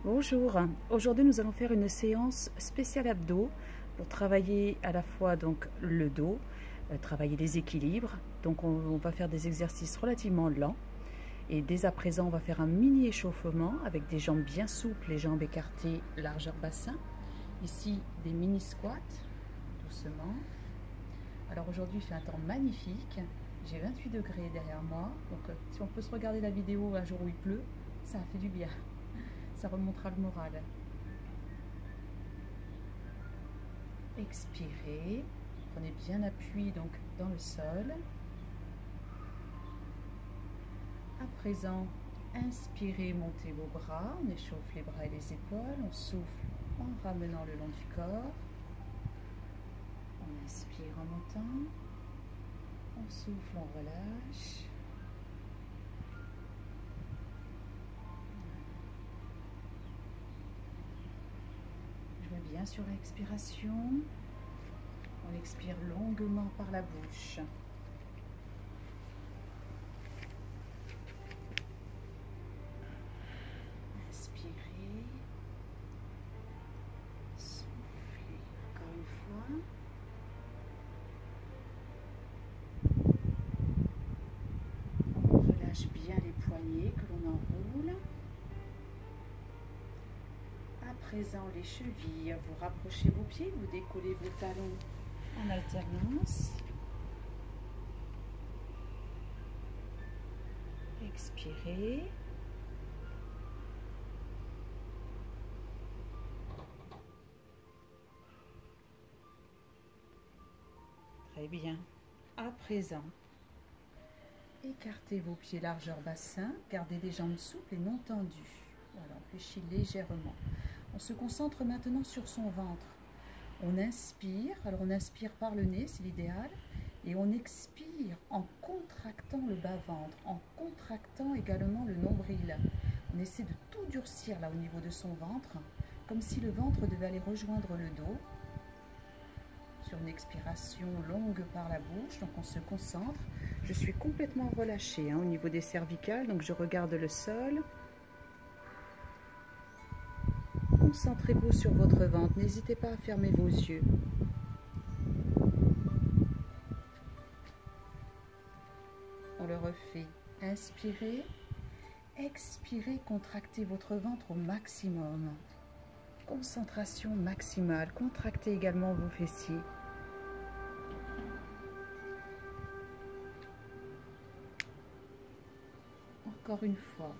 Bonjour, aujourd'hui nous allons faire une séance spéciale abdos pour travailler à la fois donc le dos, travailler les équilibres. Donc on va faire des exercices relativement lents et dès à présent on va faire un mini échauffement avec des jambes bien souples, les jambes écartées, largeur bassin. Ici des mini squats, doucement. Alors aujourd'hui il fait un temps magnifique, j'ai 28 degrés derrière moi, donc si on peut se regarder la vidéo un jour où il pleut, ça fait du bien. Ça remontera le moral. Expirez, prenez bien appui donc dans le sol. À présent, inspirez, montez vos bras, on échauffe les bras et les épaules, on souffle en ramenant le long du corps. On inspire en montant, on souffle, on relâche. Bien sur l'expiration, on expire longuement par la bouche. Inspirez, soufflez encore une fois. On relâche bien les poignets que l'on enroule. À présent, les chevilles, vous rapprochez vos pieds, vous décollez vos talons en alternance. Expirez. Très bien. À présent, écartez vos pieds largeur bassin, gardez les jambes souples et non tendues. Voilà, on fléchit légèrement. On se concentre maintenant sur son ventre. On inspire, alors on inspire par le nez, c'est l'idéal, et on expire en contractant le bas-ventre, en contractant également le nombril. On essaie de tout durcir là au niveau de son ventre, comme si le ventre devait aller rejoindre le dos. Sur une expiration longue par la bouche, donc on se concentre. Je suis complètement relâchée au niveau des cervicales, donc je regarde le sol. Concentrez-vous sur votre ventre, n'hésitez pas à fermer vos yeux. On le refait. Inspirez, expirez, contractez votre ventre au maximum. Concentration maximale, contractez également vos fessiers. Encore une fois,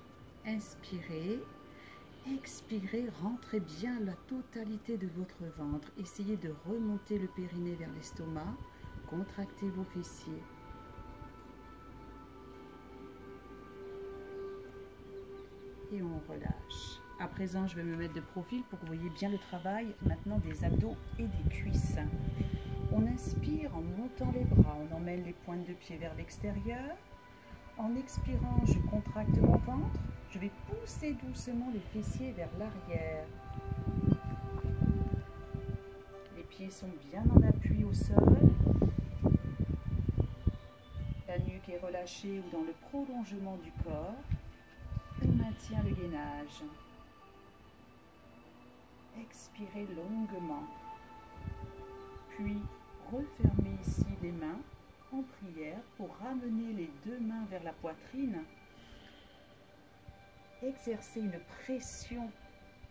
inspirez. Expirez, rentrez bien la totalité de votre ventre. Essayez de remonter le périnée vers l'estomac. Contractez vos fessiers. Et on relâche. À présent, je vais me mettre de profil pour que vous voyez bien le travail maintenant des abdos et des cuisses. On inspire en montant les bras. On emmène les pointes de pied vers l'extérieur. En expirant, je contracte mon ventre. Je vais pousser doucement les fessiers vers l'arrière. Les pieds sont bien en appui au sol. La nuque est relâchée ou dans le prolongement du corps. On maintient le gainage. Expirez longuement. Puis, refermez ici les mains en prière pour ramener les deux mains vers la poitrine. Exercez une pression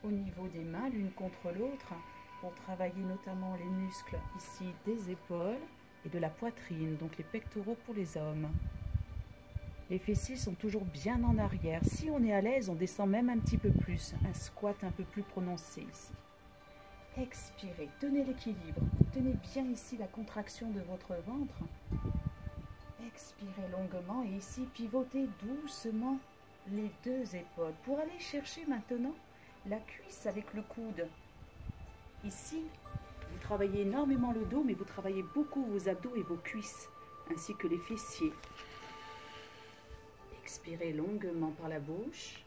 au niveau des mains l'une contre l'autre pour travailler notamment les muscles ici des épaules et de la poitrine, donc les pectoraux pour les hommes. Les fessiers sont toujours bien en arrière. Si on est à l'aise, on descend même un petit peu plus, un squat un peu plus prononcé ici. Expirez, tenez l'équilibre, tenez bien ici la contraction de votre ventre. Expirez longuement et ici pivotez doucement les deux épaules pour aller chercher maintenant la cuisse avec le coude. Ici, vous travaillez énormément le dos, mais vous travaillez beaucoup vos abdos et vos cuisses, ainsi que les fessiers. Expirez longuement par la bouche.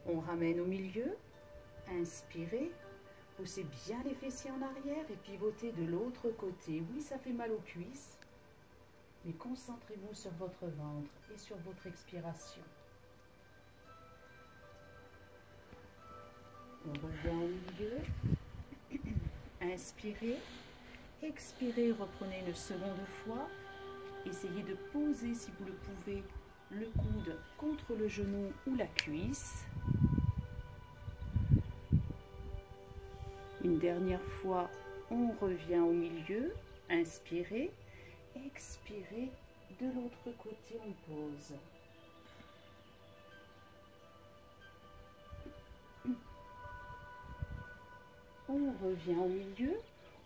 On ramène au milieu. Inspirez. Poussez bien les fessiers en arrière et pivotez de l'autre côté. Oui, ça fait mal aux cuisses, mais concentrez-vous sur votre ventre et sur votre expiration. On revient au milieu. Inspirez. Expirez, reprenez une seconde fois. Essayez de poser, si vous le pouvez, le coude contre le genou ou la cuisse. Une dernière fois, on revient au milieu. Inspirez. Expirez. De l'autre côté, on pose. On revient au milieu.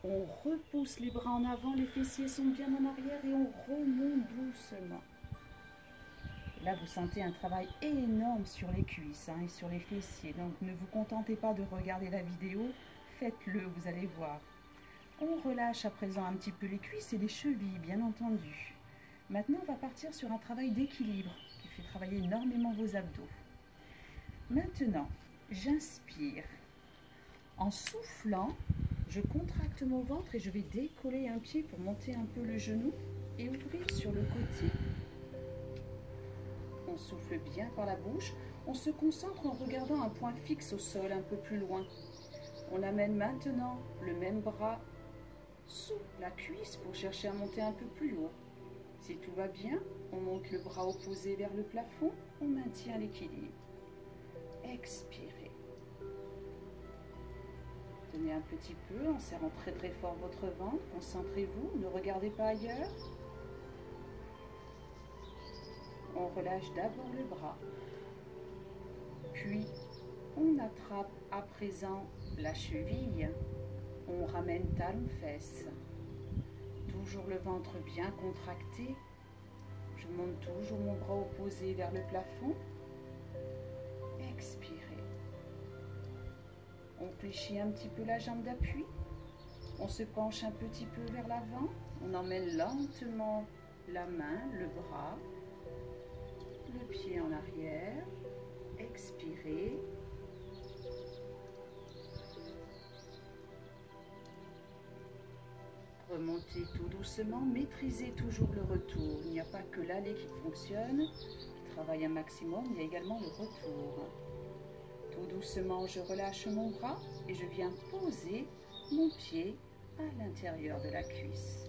On repousse les bras en avant, les fessiers sont bien en arrière et on remonte doucement. Là, vous sentez un travail énorme sur les cuisses et sur les fessiers. Donc, ne vous contentez pas de regarder la vidéo, faites-le, vous allez voir. On relâche à présent un petit peu les cuisses et les chevilles, bien entendu. Maintenant, on va partir sur un travail d'équilibre qui fait travailler énormément vos abdos. Maintenant, j'inspire. En soufflant, je contracte mon ventre et je vais décoller un pied pour monter un peu le genou et ouvrir sur le côté. On souffle bien par la bouche. On se concentre en regardant un point fixe au sol un peu plus loin. On amène maintenant le même bras sous la cuisse pour chercher à monter un peu plus haut. Si tout va bien, on monte le bras opposé vers le plafond. On maintient l'équilibre. Expirez. Tenez un petit peu en serrant très très fort votre ventre. Concentrez-vous, ne regardez pas ailleurs. On relâche d'abord le bras. Puis, on attrape à présent la cheville. On ramène talon-fesse. Toujours le ventre bien contracté. Je monte toujours mon bras opposé vers le plafond. Expirez. On fléchit un petit peu la jambe d'appui. On se penche un petit peu vers l'avant. On emmène lentement la main, le bras, le pied en arrière. Expirez. Remontez tout doucement. Maîtrisez toujours le retour. Il n'y a pas que l'aller qui fonctionne, qui travaille un maximum. Il y a également le retour. Tout doucement, je relâche mon bras et je viens poser mon pied à l'intérieur de la cuisse.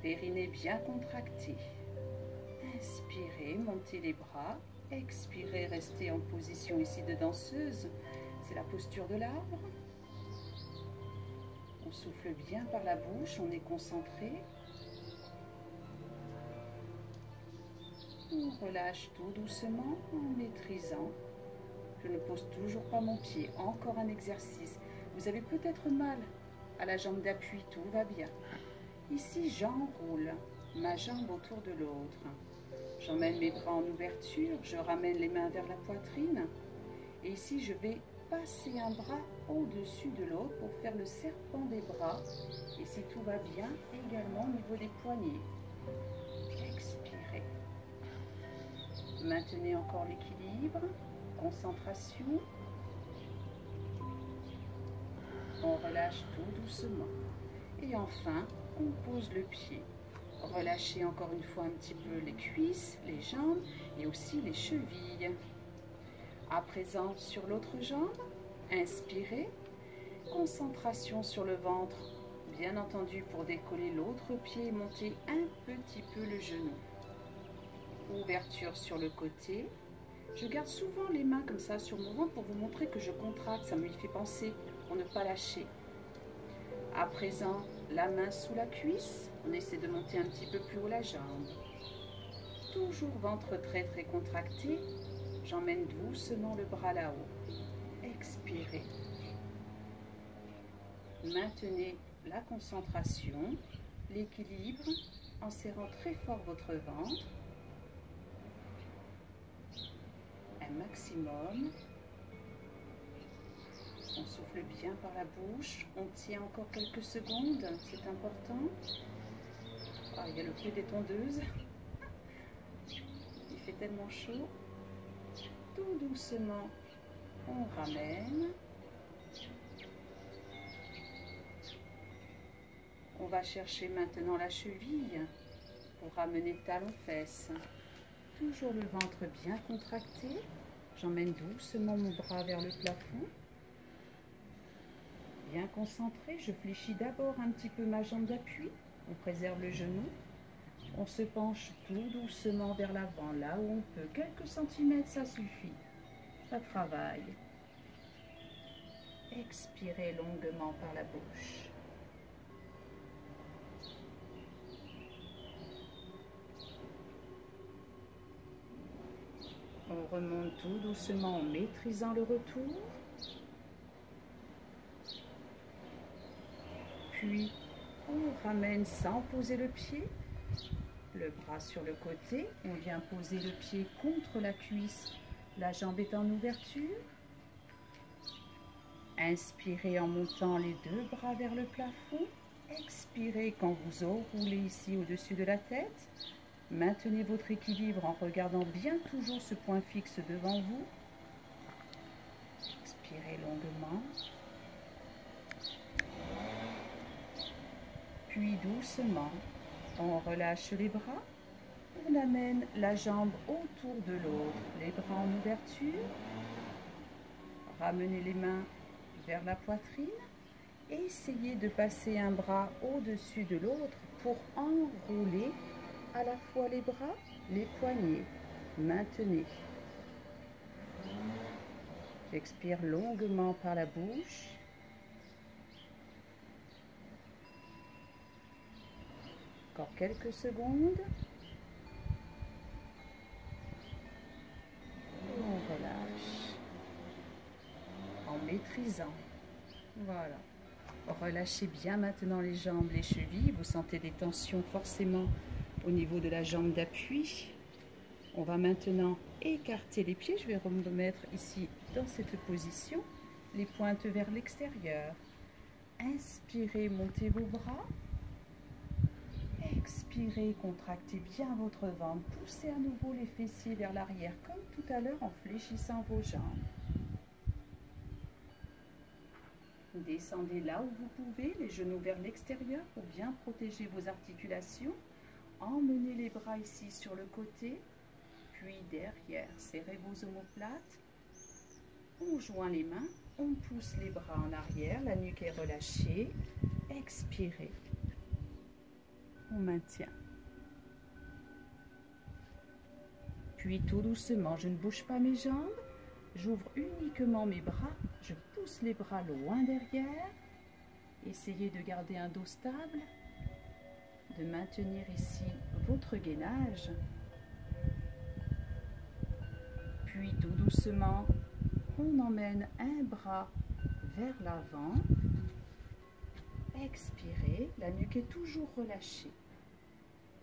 Périnée bien contracté. Inspirez, montez les bras. Expirez, restez en position ici de danseuse. C'est la posture de l'arbre. On souffle bien par la bouche, on est concentré. On relâche tout doucement en maîtrisant. Je ne pose toujours pas mon pied. Encore un exercice. Vous avez peut-être mal à la jambe d'appui, tout va bien. Ici, j'enroule ma jambe autour de l'autre. J'emmène mes bras en ouverture, je ramène les mains vers la poitrine. Et ici, je vais passer un bras au-dessus de l'autre pour faire le serpent des bras. Et si tout va bien, également au niveau des poignets. Expirez. Maintenez encore l'équilibre. Concentration. On relâche tout doucement. Et enfin, on pose le pied. Relâchez encore une fois un petit peu les cuisses, les jambes et aussi les chevilles. À présent, sur l'autre jambe, inspirez. Concentration sur le ventre, bien entendu pour décoller l'autre pied et monter un petit peu le genou. Ouverture sur le côté. Je garde souvent les mains comme ça sur mon ventre pour vous montrer que je contracte. Ça me fait penser pour ne pas lâcher. À présent, la main sous la cuisse. On essaie de monter un petit peu plus haut la jambe. Toujours ventre très très contracté. J'emmène doucement le bras là-haut. Expirez. Maintenez la concentration, l'équilibre en serrant très fort votre ventre. Un maximum. On souffle bien par la bouche. On tient encore quelques secondes. C'est important. Ah, il y a le pied des tondeuses. Il fait tellement chaud. Tout doucement, on ramène. On va chercher maintenant la cheville pour ramener talon-fesse. Toujours le ventre bien contracté. J'emmène doucement mon bras vers le plafond. Bien concentré, je fléchis d'abord un petit peu ma jambe d'appui. On préserve le genou. On se penche tout doucement vers l'avant, là où on peut. Quelques centimètres, ça suffit. Ça travaille. Expirez longuement par la bouche. On remonte tout doucement en maîtrisant le retour. Puis, on ramène sans poser le pied. Le bras sur le côté. On vient poser le pied contre la cuisse. La jambe est en ouverture. Inspirez en montant les deux bras vers le plafond. Expirez quand vous enroulez ici au-dessus de la tête. Maintenez votre équilibre en regardant bien toujours ce point fixe devant vous. Expirez longuement. Puis doucement, on relâche les bras. On amène la jambe autour de l'autre, les bras en ouverture. Ramenez les mains vers la poitrine. Essayez de passer un bras au-dessus de l'autre pour enrouler à la fois les bras, les poignets. Maintenez. J'expire longuement par la bouche. Encore quelques secondes. On relâche. En maîtrisant. Voilà. Relâchez bien maintenant les jambes, les chevilles. Vous sentez des tensions forcément au niveau de la jambe d'appui. On va maintenant écarter les pieds. Je vais me mettre ici dans cette position. Les pointes vers l'extérieur. Inspirez, montez vos bras. Expirez, contractez bien votre ventre. Poussez à nouveau les fessiers vers l'arrière, comme tout à l'heure en fléchissant vos jambes. Descendez là où vous pouvez, les genoux vers l'extérieur pour bien protéger vos articulations. Emmenez les bras ici sur le côté, puis derrière. Serrez vos omoplates. On joint les mains, on pousse les bras en arrière, la nuque est relâchée. Expirez. On maintient. Puis tout doucement, je ne bouge pas mes jambes. J'ouvre uniquement mes bras. Je pousse les bras loin derrière. Essayez de garder un dos stable. De maintenir ici votre gainage. Puis tout doucement, on emmène un bras vers l'avant. Expirez, la nuque est toujours relâchée.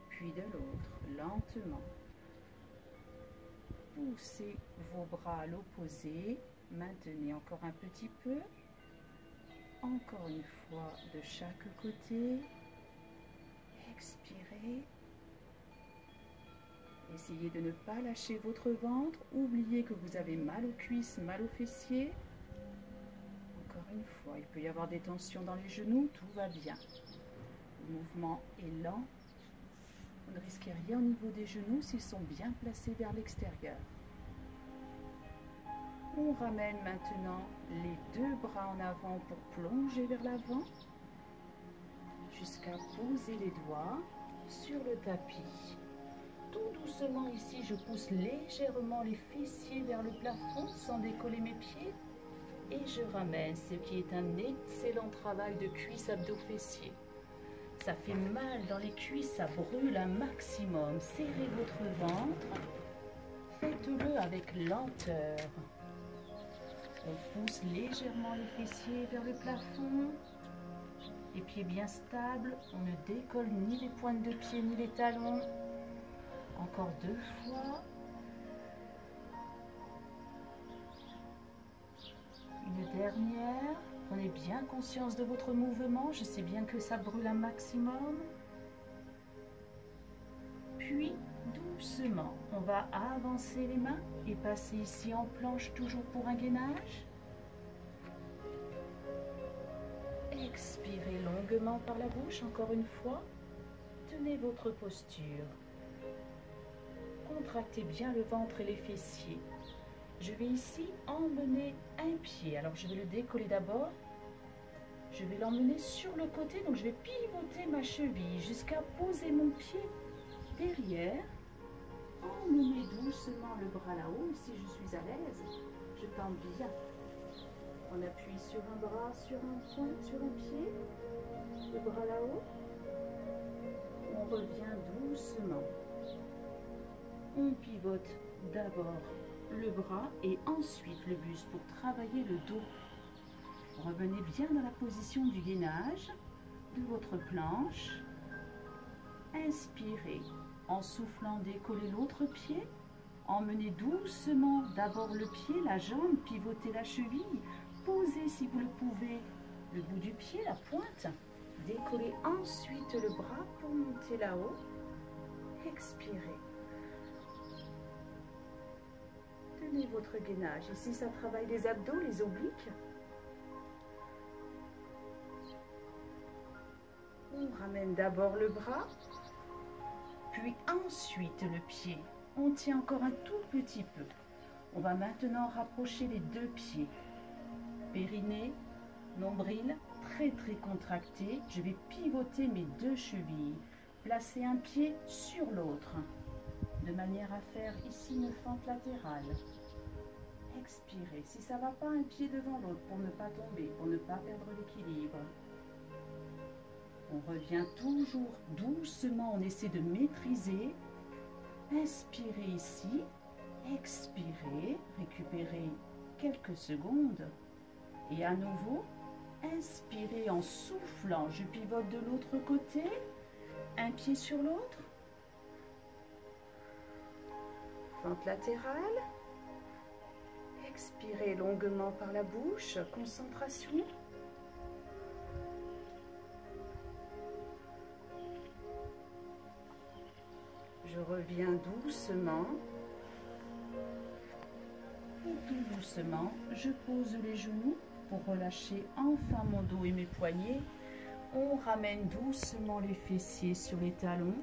Puis de l'autre, lentement. Poussez vos bras à l'opposé. Maintenez encore un petit peu. Encore une fois de chaque côté. Expirez. Essayez de ne pas lâcher votre ventre. Oubliez que vous avez mal aux cuisses, mal aux fessiers. Encore une fois, il peut y avoir des tensions dans les genoux, tout va bien. Le mouvement est lent. Vous ne risquez rien au niveau des genoux s'ils sont bien placés vers l'extérieur. On ramène maintenant les deux bras en avant pour plonger vers l'avant, jusqu'à poser les doigts sur le tapis. Tout doucement ici, je pousse légèrement les fessiers vers le plafond sans décoller mes pieds. Et je ramène, ce qui est un excellent travail de cuisse abdos-fessiers. Ça fait mal dans les cuisses, ça brûle un maximum. Serrez votre ventre. Faites-le avec lenteur. On pousse légèrement les fessiers vers le plafond. Les pieds bien stables. On ne décolle ni les pointes de pied ni les talons. Encore 2 fois. Une dernière. Prenez bien conscience de votre mouvement. Je sais bien que ça brûle un maximum. Puis, doucement, on va avancer les mains et passer ici en planche, toujours pour un gainage. Expirez longuement par la bouche, encore une fois. Tenez votre posture. Contractez bien le ventre et les fessiers. Je vais ici emmener un pied. Alors, je vais le décoller d'abord. Je vais l'emmener sur le côté, donc je vais pivoter ma cheville jusqu'à poser mon pied derrière. Emmener doucement le bras là-haut. Si je suis à l'aise, je tente bien. On appuie sur un bras, sur un point, sur un pied. Le bras là-haut. On revient doucement. On pivote d'abord le bras et ensuite le buste pour travailler le dos. Revenez bien dans la position du gainage de votre planche. Inspirez en soufflant, décollez l'autre pied. Emmenez doucement d'abord le pied, la jambe, pivotez la cheville. Posez si vous le pouvez le bout du pied, la pointe. Décollez ensuite le bras pour monter là-haut. Expirez. Tenez votre gainage. Ici, ça travaille les abdos, les obliques. On ramène d'abord le bras, puis ensuite le pied. On tient encore un tout petit peu. On va maintenant rapprocher les deux pieds. Périnée, nombril, très contracté. Je vais pivoter mes deux chevilles. Placer un pied sur l'autre, de manière à faire ici une fente latérale. Expirez. Si ça ne va pas, un pied devant l'autre pour ne pas tomber, pour ne pas perdre l'équilibre. On revient toujours doucement, on essaie de maîtriser. Inspirez ici, expirez, récupérez quelques secondes. Et à nouveau, inspirez en soufflant. Je pivote de l'autre côté, un pied sur l'autre. Fente latérale. Expirez longuement par la bouche, concentration. Je reviens doucement. Et tout doucement, je pose les genoux pour relâcher enfin mon dos et mes poignets. On ramène doucement les fessiers sur les talons.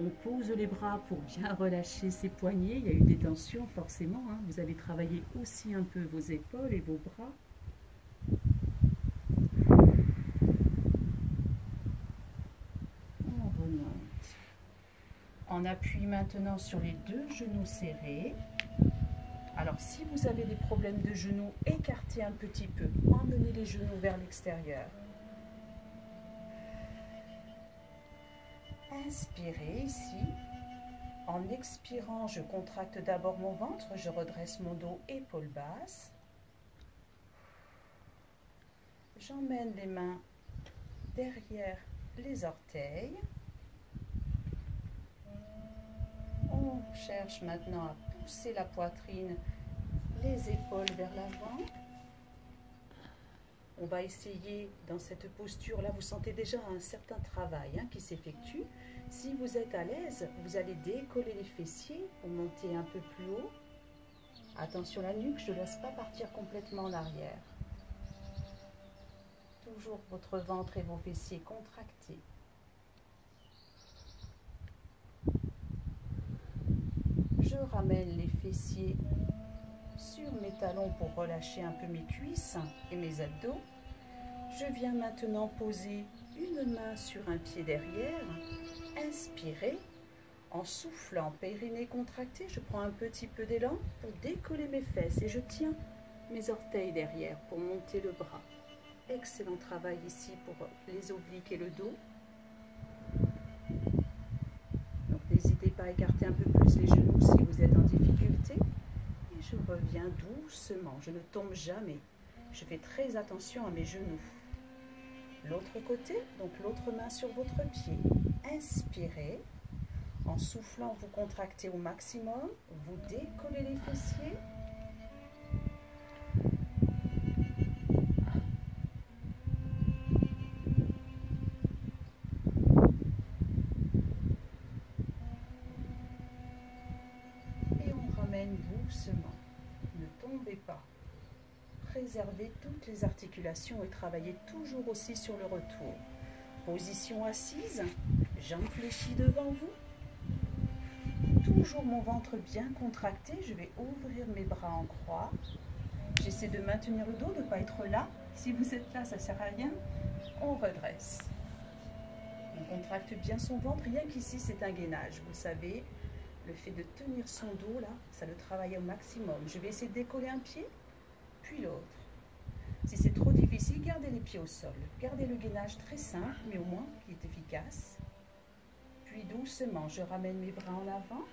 On pose les bras pour bien relâcher ses poignets. Il y a eu des tensions forcément. Hein. Vous avez travaillé aussi un peu vos épaules et vos bras. On remonte. On appuie maintenant sur les deux genoux serrés. Alors si vous avez des problèmes de genoux, écartez un petit peu. Emmenez les genoux vers l'extérieur. Inspirez ici. En expirant, je contracte d'abord mon ventre, je redresse mon dos, épaules basses. J'emmène les mains derrière les orteils. On cherche maintenant à pousser la poitrine, les épaules vers l'avant. On va essayer dans cette posture-là, vous sentez déjà un certain travail qui s'effectue. Si vous êtes à l'aise, vous allez décoller les fessiers pour monter un peu plus haut. Attention la nuque, je ne laisse pas partir complètement en arrière. Toujours votre ventre et vos fessiers contractés. Je ramène les fessiers sur mes talons pour relâcher un peu mes cuisses et mes abdos. Je viens maintenant poser une main sur un pied derrière. Inspirez. En soufflant, périnée contracté, je prends un petit peu d'élan pour décoller mes fesses et je tiens mes orteils derrière pour monter le bras. Excellent travail ici pour les obliques et le dos. Donc n'hésitez pas à écarter un peu plus les genoux si vous êtes en difficulté. Et je reviens doucement, je ne tombe jamais. Je fais très attention à mes genoux. L'autre côté, donc l'autre main sur votre pied. Inspirez. En soufflant, vous contractez au maximum. Vous décollez les fessiers. Et on ramène doucement. Ne tombez pas. Préservez toutes les articulations et travaillez toujours aussi sur le retour. Position assise, jambes fléchies devant vous. Toujours mon ventre bien contracté, je vais ouvrir mes bras en croix. J'essaie de maintenir le dos, de ne pas être là. Si vous êtes là, ça ne sert à rien. On redresse. On contracte bien son ventre, rien qu'ici c'est un gainage. Vous savez, le fait de tenir son dos là, ça le travaille au maximum. Je vais essayer de décoller un pied, puis l'autre. Si c'est trop difficile, gardez les pieds au sol. Gardez le gainage très simple, mais au moins qui est efficace. Puis doucement, je ramène mes bras en avant.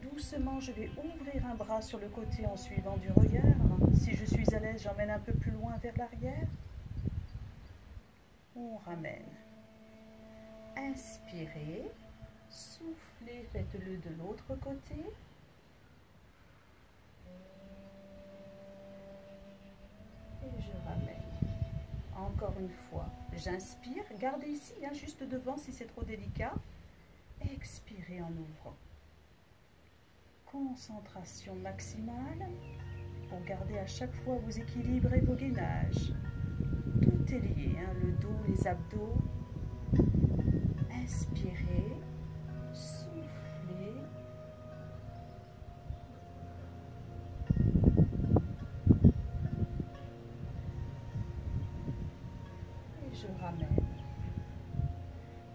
Doucement, je vais ouvrir un bras sur le côté en suivant du regard. Si je suis à l'aise, j'emmène un peu plus loin vers l'arrière. On ramène. Inspirez. Soufflez, faites-le de l'autre côté. Et je ramène. Encore une fois, j'inspire. Gardez ici, hein, juste devant si c'est trop délicat. Expirez en ouvrant. Concentration maximale pour garder à chaque fois vos équilibres et vos gainages. Tout est lié, hein, le dos, les abdos. Inspirez, soufflez. Et je ramène.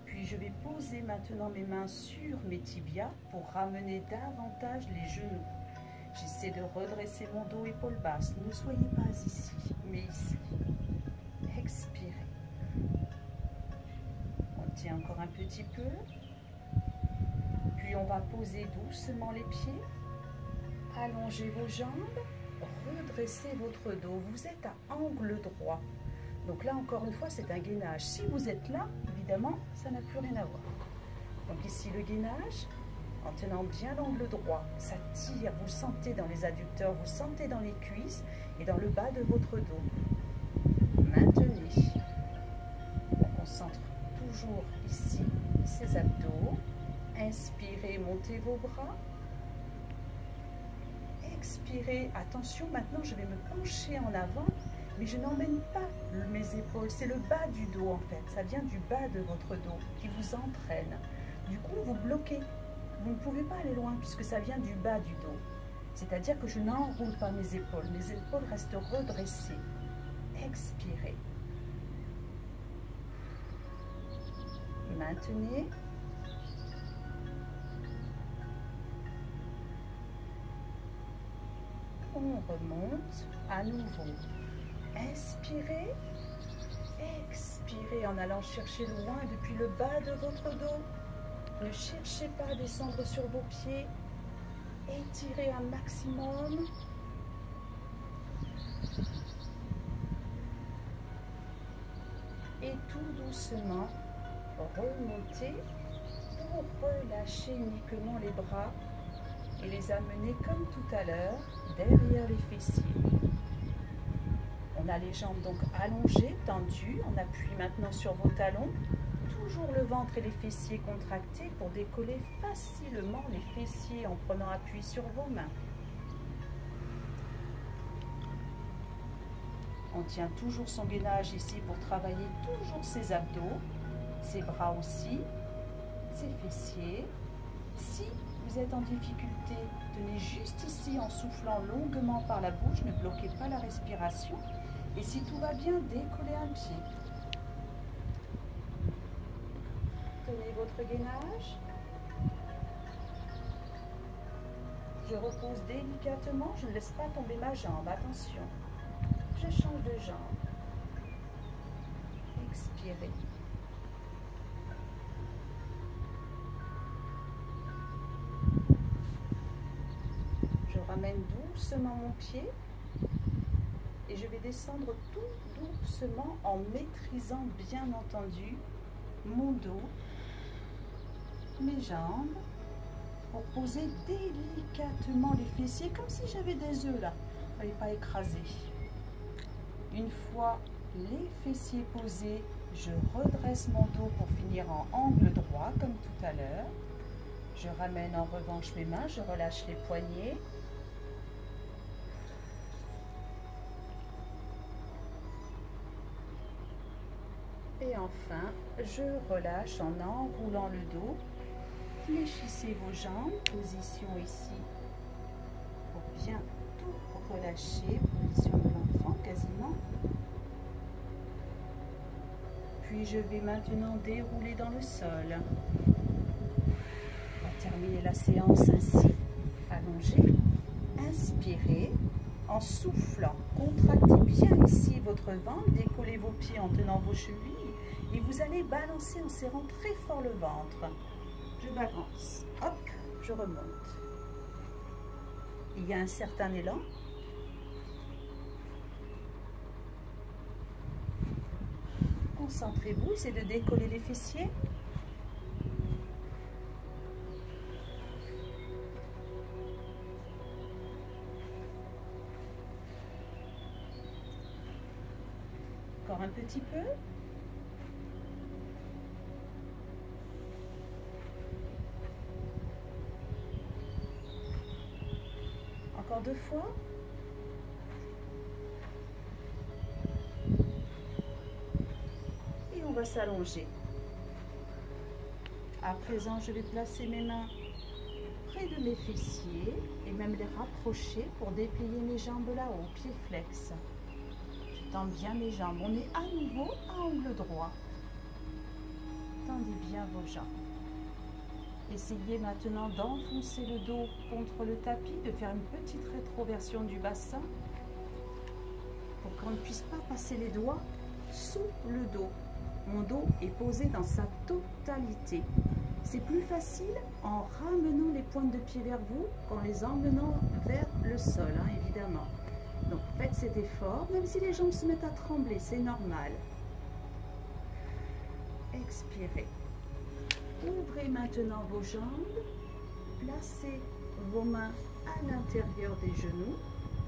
Puis je vais poser maintenant mes mains sur mes tibias pour ramener davantage les genoux. J'essaie de redresser mon dos, épaules basses. Ne soyez pas ici, mais ici. Expirez. On tient encore un petit peu. Puis on va poser doucement les pieds. Allongez vos jambes. Redressez votre dos. Vous êtes à angle droit. Donc là, encore une fois, c'est un gainage. Si vous êtes là, évidemment, ça n'a plus rien à voir. Donc ici, le gainage, en tenant bien l'angle droit, ça tire. Vous le sentez dans les adducteurs, vous le sentez dans les cuisses et dans le bas de votre dos. Maintenez. On concentre toujours ici ces abdos. Inspirez, montez vos bras. Expirez. Attention, maintenant, je vais me pencher en avant. Mais je n'emmène pas mes épaules, c'est le bas du dos en fait, ça vient du bas de votre dos qui vous entraîne. Du coup, vous bloquez, vous ne pouvez pas aller loin puisque ça vient du bas du dos. C'est-à-dire que je n'enroule pas mes épaules restent redressées. Expirez. Maintenez. On remonte à nouveau. Inspirez, expirez en allant chercher loin depuis le bas de votre dos. Ne cherchez pas à descendre sur vos pieds. Étirez un maximum. Et tout doucement, remontez pour relâcher uniquement les bras et les amener comme tout à l'heure derrière les fessiers. On a les jambes donc allongées, tendues. On appuie maintenant sur vos talons. Toujours le ventre et les fessiers contractés pour décoller facilement les fessiers en prenant appui sur vos mains. On tient toujours son gainage ici pour travailler toujours ses abdos, ses bras aussi, ses fessiers. Si vous êtes en difficulté, tenez juste ici en soufflant longuement par la bouche, ne bloquez pas la respiration. Et si tout va bien, décollez un pied. Tenez votre gainage. Je repose délicatement, je ne laisse pas tomber ma jambe, attention. Je change de jambe. Expirez. Je ramène doucement mon pied. Et je vais descendre tout doucement en maîtrisant bien entendu mon dos, mes jambes, pour poser délicatement les fessiers, comme si j'avais des œufs là. Il ne fallait pas écraser. Une fois les fessiers posés, je redresse mon dos pour finir en angle droit, comme tout à l'heure. Je ramène en revanche mes mains, je relâche les poignets. Et enfin, je relâche en enroulant le dos. Fléchissez vos jambes, position ici, pour bien tout relâchez, position de l'enfant quasiment. Puis je vais maintenant dérouler dans le sol. On va terminer la séance ainsi, allongé. Inspirez en soufflant. Contractez bien ici votre ventre, décollez vos pieds en tenant vos chevilles et vous allez balancer en serrant très fort le ventre. Je balance, hop, je remonte. Il y a un certain élan. Concentrez-vous, c'est de décoller les fessiers. Encore un petit peu. Encore 2 fois. Et on va s'allonger. À présent, je vais placer mes mains près de mes fessiers et même les rapprocher pour déplier mes jambes là-haut, pieds flex. Je tends bien mes jambes. On est à nouveau à angle droit. Tendez bien vos jambes. Essayez maintenant d'enfoncer le dos contre le tapis, de faire une petite rétroversion du bassin pour qu'on ne puisse pas passer les doigts sous le dos. Mon dos est posé dans sa totalité. C'est plus facile en ramenant les pointes de pied vers vous qu'en les emmenant vers le sol, hein, évidemment. Donc faites cet effort, même si les jambes se mettent à trembler, c'est normal. Expirez. Ouvrez maintenant vos jambes, placez vos mains à l'intérieur des genoux,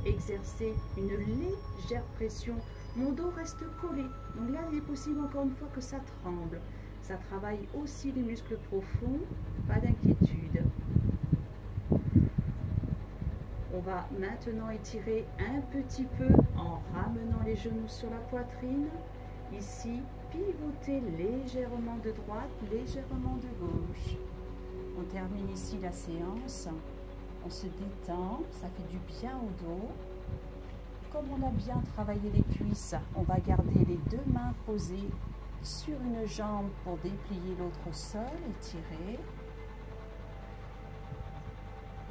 exercez une légère pression. Mon dos reste collé, donc là il est possible encore une fois que ça tremble. Ça travaille aussi les muscles profonds, pas d'inquiétude. On va maintenant étirer un petit peu en ramenant les genoux sur la poitrine. Ici, pivotez légèrement de droite, légèrement de gauche. On termine ici la séance. On se détend, ça fait du bien au dos. Comme on a bien travaillé les cuisses, on va garder les 2 mains posées sur une jambe pour déplier l'autre sol, étirer.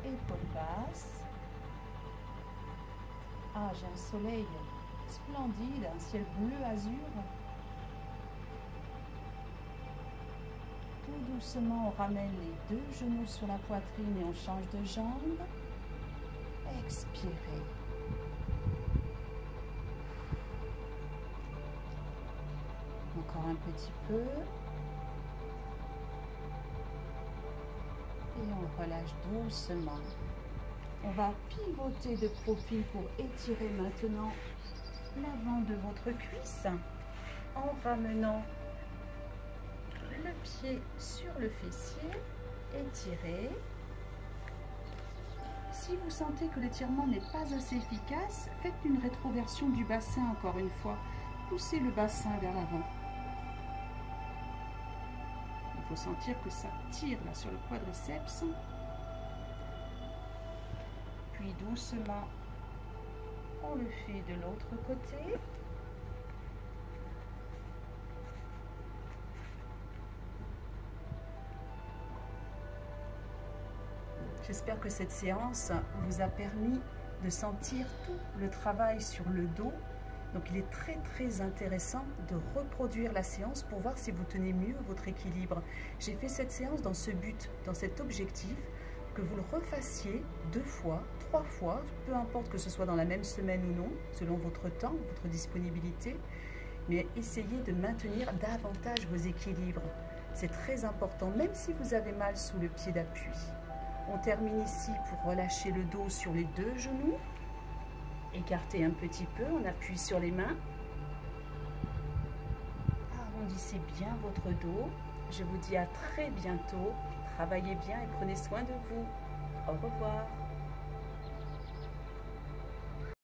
Épaules basses. Ah, j'ai un soleil splendide, un ciel bleu azur. Tout doucement, on ramène les 2 genoux sur la poitrine et on change de jambe. Expirez. Encore un petit peu. Et on relâche doucement. On va pivoter de profil pour étirer maintenant l'avant de votre cuisse en ramenant le pied sur le fessier. Étirez. Si vous sentez que l'étirement n'est pas assez efficace, faites une rétroversion du bassin encore une fois. Poussez le bassin vers l'avant. Il faut sentir que ça tire là sur le quadriceps. Puis doucement, on le fait de l'autre côté. J'espère que cette séance vous a permis de sentir tout le travail sur le dos. Donc il est très intéressant de reproduire la séance pour voir si vous tenez mieux votre équilibre. J'ai fait cette séance dans ce but, dans cet objectif, que vous le refassiez 2 fois, 3 fois, peu importe que ce soit dans la même semaine ou non, selon votre temps, votre disponibilité, mais essayez de maintenir davantage vos équilibres. C'est très important, même si vous avez mal sous le pied d'appui. On termine ici pour relâcher le dos sur les 2 genoux. Écartez un petit peu, on appuie sur les mains. Arrondissez bien votre dos. Je vous dis à très bientôt. Travaillez bien et prenez soin de vous. Au revoir.